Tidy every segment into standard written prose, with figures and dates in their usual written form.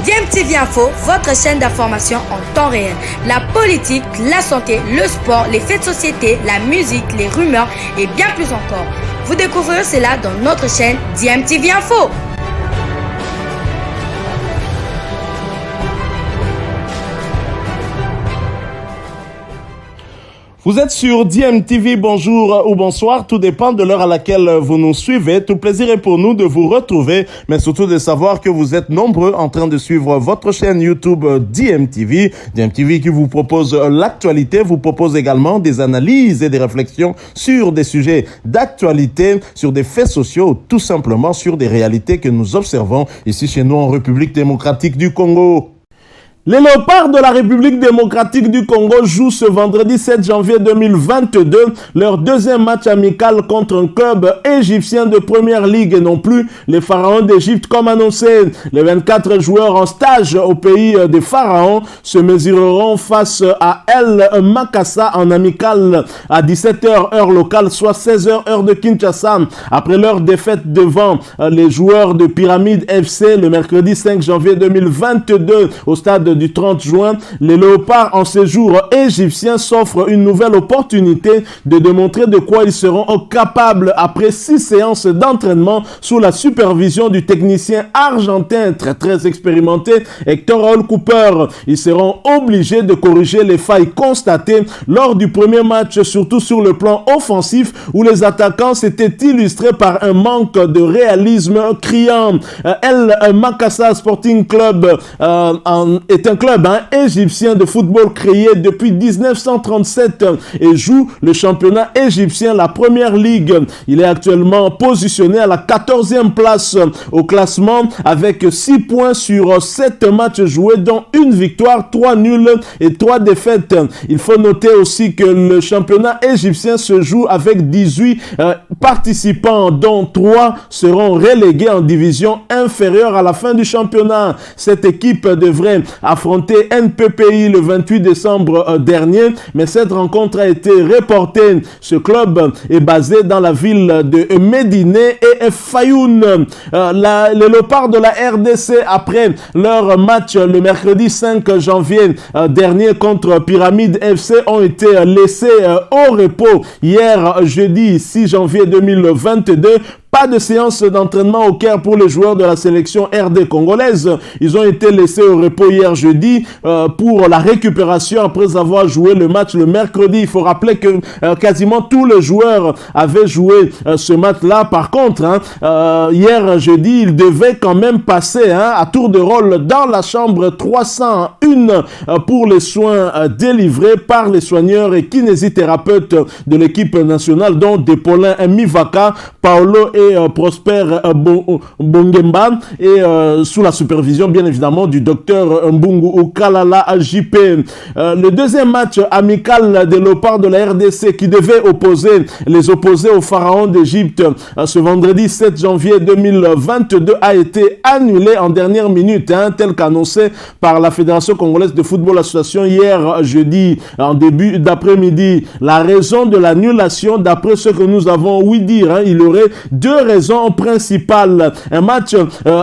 DMTV Info, votre chaîne d'information en temps réel. La politique, la santé, le sport, les faits de société, la musique, les rumeurs et bien plus encore. Vous découvrirez cela dans notre chaîne DMTV Info. Vous êtes sur DMTV, bonjour ou bonsoir, tout dépend de l'heure à laquelle vous nous suivez. Tout plaisir est pour nous de vous retrouver, mais surtout de savoir que vous êtes nombreux en train de suivre votre chaîne YouTube DMTV. DMTV qui vous propose l'actualité, vous propose également des analyses et des réflexions sur des sujets d'actualité, sur des faits sociaux, tout simplement sur des réalités que nous observons ici chez nous en République démocratique du Congo. Les Léopards de la République démocratique du Congo jouent ce vendredi 7 janvier 2022 leur deuxième match amical contre un club égyptien de première ligue et non plus les Pharaons d'Égypte comme annoncé. Les 24 joueurs en stage au pays des Pharaons se mesureront face à El Makassa en amical à 17h heure locale, soit 16h heure de Kinshasa. Après leur défaite devant les joueurs de Pyramide FC le mercredi 5 janvier 2022 au stade du 30 juin, les Léopards en séjour égyptien s'offrent une nouvelle opportunité de démontrer de quoi ils seront capables après 6 séances d'entraînement sous la supervision du technicien argentin très expérimenté Hector Raúl Cooper. Ils seront obligés de corriger les failles constatées lors du premier match, surtout sur le plan offensif où les attaquants s'étaient illustrés par un manque de réalisme criant. El Makassa Sporting Club est un club égyptien de football créé depuis 1937 et joue le championnat égyptien, la première ligue. Il est actuellement positionné à la 14e place au classement avec 6 points sur 7 matchs joués, dont une victoire, 3 nuls et 3 défaites. Il faut noter aussi que le championnat égyptien se joue avec 18 participants, dont 3 seront relégués en division inférieure à la fin du championnat. Cette équipe devrait affronter NPPI le 28 décembre dernier, mais cette rencontre a été reportée. Ce club est basé dans la ville de Médine et Fayoum. Les Léopards de la RDC, après leur match le mercredi 5 janvier dernier contre Pyramide FC, ont été laissés au repos hier jeudi 6 janvier 2022. Pas de séance d'entraînement au Caire pour les joueurs de la sélection RD congolaise. Ils ont été laissés au repos hier jeudi pour la récupération après avoir joué le match le mercredi. Il faut rappeler que quasiment tous les joueurs avaient joué ce match-là. Par contre, hier jeudi, ils devaient quand même passer à tour de rôle dans la chambre 301 pour les soins délivrés par les soigneurs et kinésithérapeutes de l'équipe nationale, dont Depolin Mivaka, Paolo et Prosper Bongemba, et sous la supervision bien évidemment du docteur Mbungu Ukalala JP. Le deuxième match amical des Léopards de la RDC qui devait les opposer aux Pharaons d'Égypte ce vendredi 7 janvier 2022 a été annulé en dernière minute, tel qu'annoncé par la Fédération congolaise de football association hier jeudi en début d'après-midi. La raison de l'annulation, d'après ce que nous avons ouï dire, il y aurait 2 raisons principales. Un match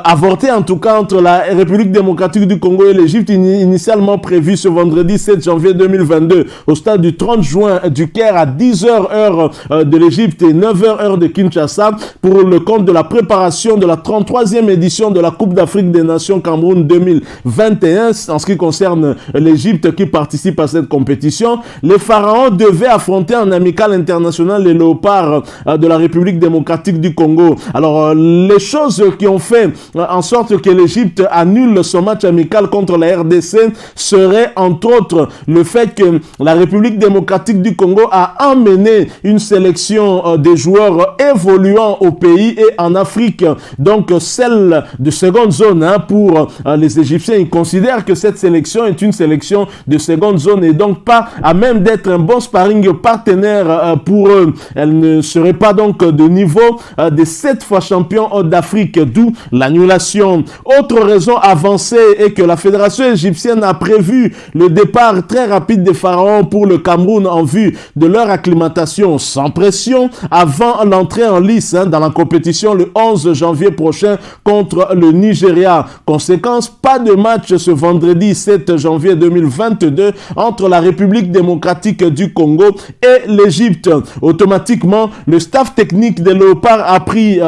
avorté en tout cas entre la République démocratique du Congo et l'Égypte, initialement prévu ce vendredi 7 janvier 2022 au stade du 30 juin du Caire à 10h heure de l'Égypte et 9h heure de Kinshasa pour le compte de la préparation de la 33e édition de la Coupe d'Afrique des Nations Cameroun 2021 en ce qui concerne l'Égypte qui participe à cette compétition. Les Pharaons devaient affronter en amical international les Léopards de la République démocratique du Congo. Alors, les choses qui ont fait en sorte que l'Égypte annule son match amical contre la RDC seraient entre autres le fait que la République démocratique du Congo a emmené une sélection de joueurs évoluant au pays et en Afrique, donc celle de seconde zone pour les Égyptiens. Ils considèrent que cette sélection est une sélection de seconde zone et donc pas à même d'être un bon sparring partenaire pour eux. Elle ne serait pas donc de niveau des 7 fois champions d'Afrique, d'où l'annulation. Autre raison avancée est que la fédération égyptienne a prévu le départ très rapide des Pharaons pour le Cameroun en vue de leur acclimatation sans pression avant l'entrée en lice dans la compétition le 11 janvier prochain contre le Nigeria. Conséquence, pas de match ce vendredi 7 janvier 2022 entre la République démocratique du Congo et l'Égypte. Automatiquement, le staff technique des Léopards a pris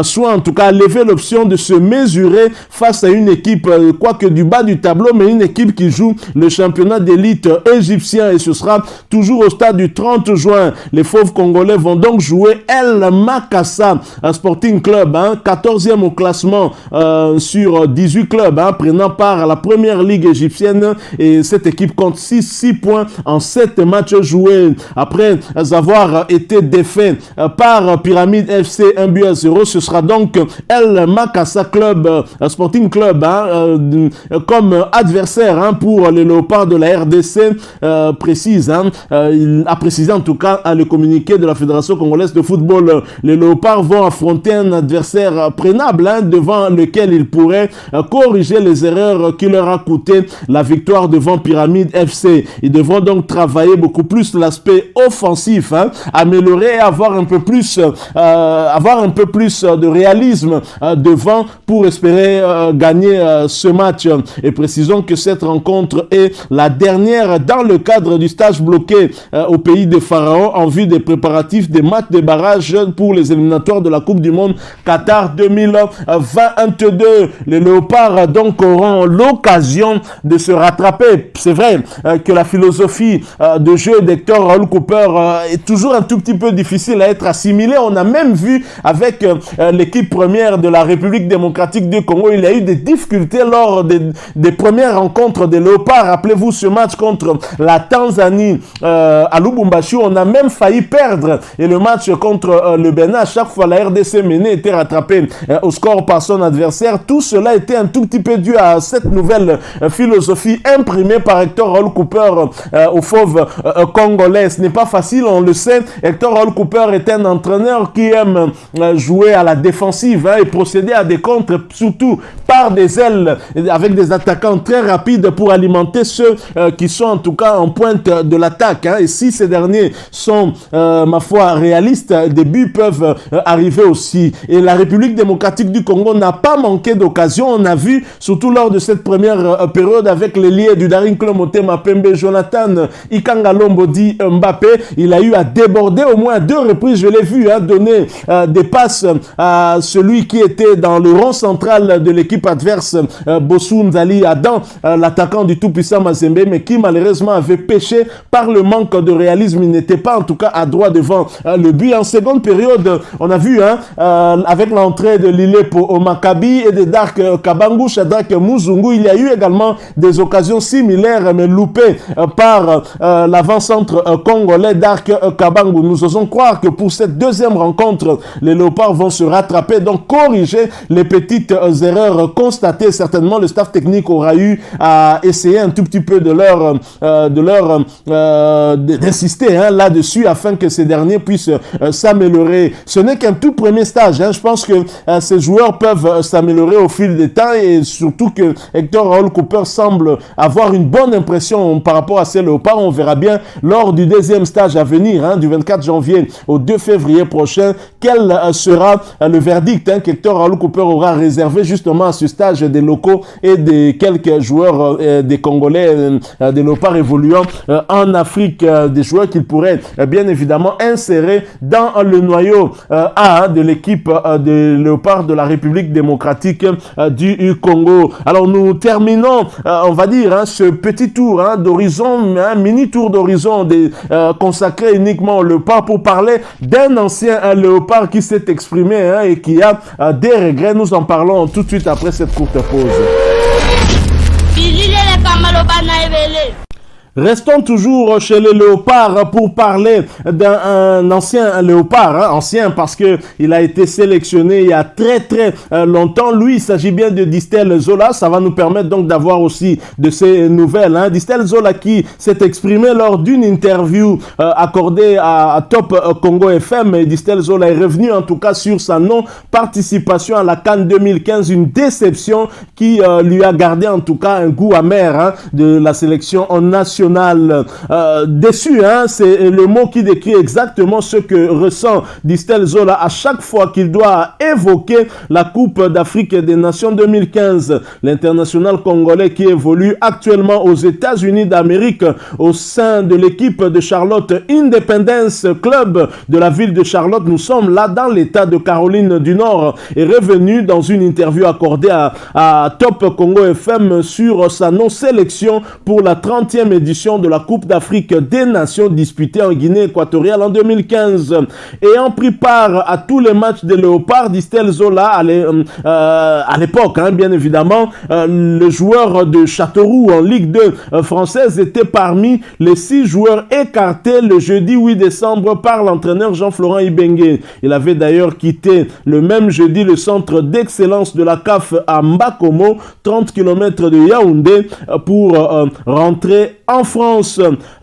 soin, en tout cas, à lever l'option de se mesurer face à une équipe, quoique du bas du tableau, mais une équipe qui joue le championnat d'élite égyptien, et ce sera toujours au stade du 30 juin. Les Fauves congolais vont donc jouer El Makassa Sporting Club, 14e au classement sur 18 clubs prenant part à la première ligue égyptienne, et cette équipe compte 6 points en 7 matchs joués. Après avoir été défait par Pyramide FC 1-0, ce sera donc El Makassa Club Sporting Club comme adversaire pour les Léopards de la RDC, précise. Il a précisé en tout cas le communiqué de la Fédération congolaise de football. Les Léopards vont affronter un adversaire prenable devant lequel ils pourraient corriger les erreurs qui leur a coûté la victoire devant Pyramide FC. Ils devront donc travailler beaucoup plus l'aspect offensif, améliorer et avoir un peu plus de réalisme devant pour espérer gagner ce match. Et précisons que cette rencontre est la dernière dans le cadre du stage bloqué au pays des Pharaons en vue des préparatifs des matchs de barrage pour les éliminatoires de la Coupe du Monde Qatar 2022. Les Léopards donc auront l'occasion de se rattraper. C'est vrai que la philosophie de jeu d'Hector Raoul Cooper est toujours un tout petit peu difficile à être assimilée. On a même vu avec l'équipe première de la République démocratique du Congo, il y a eu des difficultés lors des premières rencontres des Léopards. Rappelez-vous ce match contre la Tanzanie à Lubumbashi, on a même failli perdre, et le match contre le Bénin, à chaque fois la RDC menée était rattrapée au score par son adversaire. Tout cela était un tout petit peu dû à cette nouvelle philosophie imprimée par Hector Raoul Cooper aux Fauves congolais. Ce n'est pas facile, on le sait. Hector Raoul Cooper est un entraîneur qui aime jouer à la défensive et procéder à des contres, surtout par des ailes, avec des attaquants très rapides pour alimenter ceux qui sont en tout cas en pointe de l'attaque. Et si ces derniers sont, ma foi, réalistes, des buts peuvent arriver aussi. Et la République démocratique du Congo n'a pas manqué d'occasion. On a vu, surtout lors de cette première période, avec les liés du Daring Club Motema Pembe, Jonathan Ikangalombo dit Mbappé, il a eu à déborder au moins 2 reprises, je l'ai vu, donner des passes à celui qui était dans le rond central de l'équipe adverse, Bossou Nzali Adam, l'attaquant du tout-puissant Mazembe, mais qui malheureusement avait péché par le manque de réalisme. Il n'était pas en tout cas adroit devant le but. En seconde période, on a vu avec l'entrée de Lilepo au Maccabi et de Dark Kabangu, Shadrack Muzungu, il y a eu également des occasions similaires mais loupées par l'avant-centre congolais Dark Kabangu. Nous osons croire que pour cette deuxième rencontre, les Léopards vont se rattraper, donc corriger les petites erreurs constatées. Certainement, le staff technique aura eu à essayer un tout petit peu d'insister là-dessus afin que ces derniers puissent s'améliorer. Ce n'est qu'un tout premier stage. Je pense que ces joueurs peuvent s'améliorer au fil des temps, et surtout que Hector Raoul Cooper semble avoir une bonne impression par rapport à ces Léopards. On verra bien lors du deuxième stage à venir, du 24 janvier au 2 février prochain, quel sera le verdict qu'Hector Raoul Cooper aura réservé justement à ce stage des locaux et des quelques joueurs des Congolais, des Léopards évoluant en Afrique, des joueurs qu'il pourrait bien évidemment insérer dans le noyau A de l'équipe des Léopards de la République démocratique du Congo. Alors nous terminons, on va dire, ce petit tour d'horizon, un mini tour d'horizon consacré uniquement au Léopard pour parler d'un ancien Léopard qui s'est exprimé et qui a des regrets. Nous en parlons tout de suite après cette courte pause. Restons toujours chez les Léopards pour parler d'un ancien Léopard, ancien parce que il a été sélectionné il y a très longtemps. Lui, il s'agit bien de Distel Zola. Ça va nous permettre donc d'avoir aussi de ces nouvelles. Distel Zola qui s'est exprimé lors d'une interview accordée à Top Congo FM. Et Distel Zola est revenu en tout cas sur sa non-participation à la CAN 2015, une déception qui lui a gardé en tout cas un goût amer de la sélection nationale. Déçu, c'est le mot qui décrit exactement ce que ressent Distel Zola à chaque fois qu'il doit évoquer la Coupe d'Afrique des Nations 2015. L'international congolais qui évolue actuellement aux États-Unis d'Amérique au sein de l'équipe de Charlotte Independence Club de la ville de Charlotte. Nous sommes là dans l'état de Caroline du Nord, est revenu dans une interview accordée à Top Congo FM sur sa non-sélection pour la 30e édition de la Coupe d'Afrique des Nations disputée en Guinée équatoriale en 2015. Ayant pris part à tous les matchs des Léopards, Distel Zola à l'époque, bien évidemment, le joueur de Châteauroux en Ligue 2 française était parmi les 6 joueurs écartés le jeudi 8 décembre par l'entraîneur Jean-Florent Ibenge. Il avait d'ailleurs quitté le même jeudi le centre d'excellence de la CAF à Mbakomo, 30 km de Yaoundé, pour rentrer en France.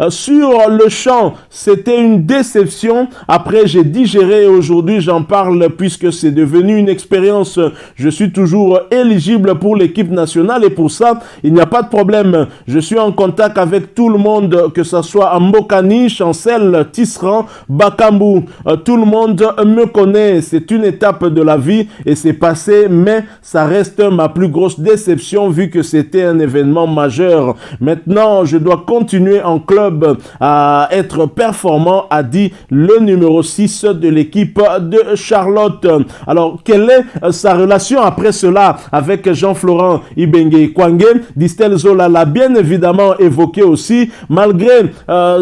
Sur le champ, c'était une déception. Après, j'ai digéré et aujourd'hui, j'en parle puisque c'est devenu une expérience. Je suis toujours éligible pour l'équipe nationale et pour ça, il n'y a pas de problème. Je suis en contact avec tout le monde, que ce soit à Mbokani, Chancel, Tisserand, Bakambu. Tout le monde me connaît. C'est une étape de la vie et c'est passé, mais ça reste ma plus grosse déception vu que c'était un événement majeur. Maintenant, je dois continuer en club à être performant, a dit le numéro 6 de l'équipe de Charlotte. Alors, quelle est sa relation après cela avec Jean-Florent Ibenge Kwangé? Distel Zola l'a bien évidemment évoqué aussi. Malgré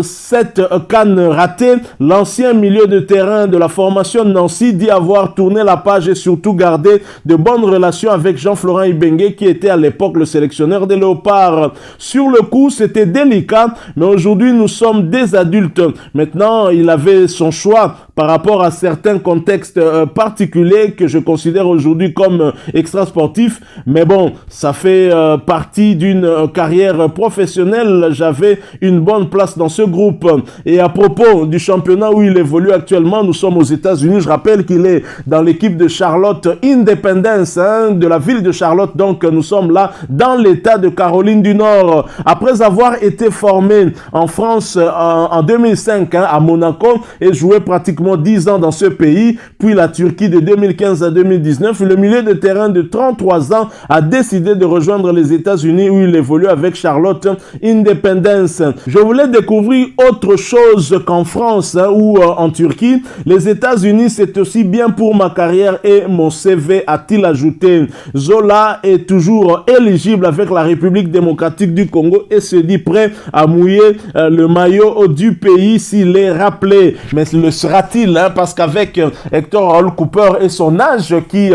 cette canne ratée, l'ancien milieu de terrain de la formation de Nancy dit avoir tourné la page et surtout gardé de bonnes relations avec Jean-Florent Ibenge qui était à l'époque le sélectionneur des Léopards. Sur le coup, c'était délicat, mais aujourd'hui, nous sommes des adultes. Maintenant, il avait son choix par rapport à certains contextes particuliers que je considère aujourd'hui comme extra-sportifs. Mais bon, ça fait partie d'une carrière professionnelle. J'avais une bonne place dans ce groupe. Et à propos du championnat où il évolue actuellement, nous sommes aux États-Unis. Je rappelle qu'il est dans l'équipe de Charlotte Independence, de la ville de Charlotte. Donc, nous sommes là dans l'état de Caroline du Nord. Après avoir été formé en France en 2005 à Monaco et joué pratiquement 10 ans dans ce pays, puis la Turquie de 2015 à 2019, le milieu de terrain de 33 ans a décidé de rejoindre les États-Unis où il évolue avec Charlotte Independence. Je voulais découvrir autre chose qu'en France ou en Turquie. Les États-Unis, c'est aussi bien pour ma carrière et mon CV, a-t-il ajouté. Zola est toujours éligible avec la République démocratique du Congo et se dit prêt à mouiller le maillot du pays s'il est rappelé. Mais le sera-t-il, parce qu'avec Hector Raoul Cooper et son âge qui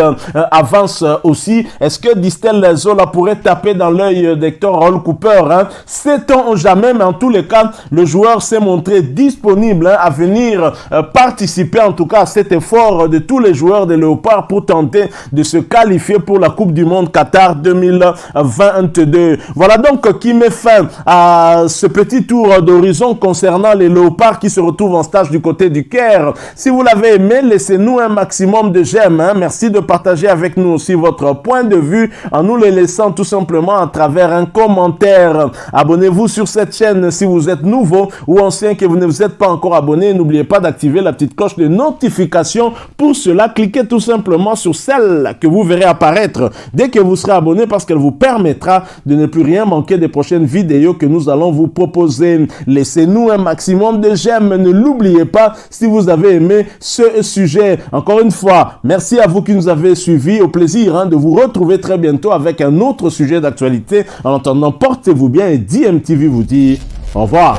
avance aussi, est-ce que Distel Zola pourrait taper dans l'œil d'Hector Raoul Cooper? Sait-on jamais, mais en tous les cas, le joueur s'est montré disponible à venir participer en tout cas à cet effort de tous les joueurs des Léopards pour tenter de se qualifier pour la Coupe du Monde Qatar 2022. Voilà donc qui met fin à ce petit tour d'horizon concernant les Léopards qui se retrouvent en stage du côté du Caire. Si vous l'avez aimé, laissez-nous un maximum de j'aime. Merci de partager avec nous aussi votre point de vue en nous les laissant tout simplement à travers un commentaire. Abonnez-vous sur cette chaîne si vous êtes nouveau ou ancien que vous ne vous êtes pas encore abonné. N'oubliez pas d'activer la petite cloche de notification. Pour cela, cliquez tout simplement sur celle que vous verrez apparaître dès que vous serez abonné parce qu'elle vous permettra de ne plus rien manquer des prochaines vidéos que nous allons vous proposer. Laissez-nous un maximum de j'aime. Ne l'oubliez pas si vous avez aimé ce sujet. Encore une fois, merci à vous qui nous avez suivis. Au plaisir de vous retrouver très bientôt avec un autre sujet d'actualité. En attendant, portez-vous bien et DMTV vous dit au revoir.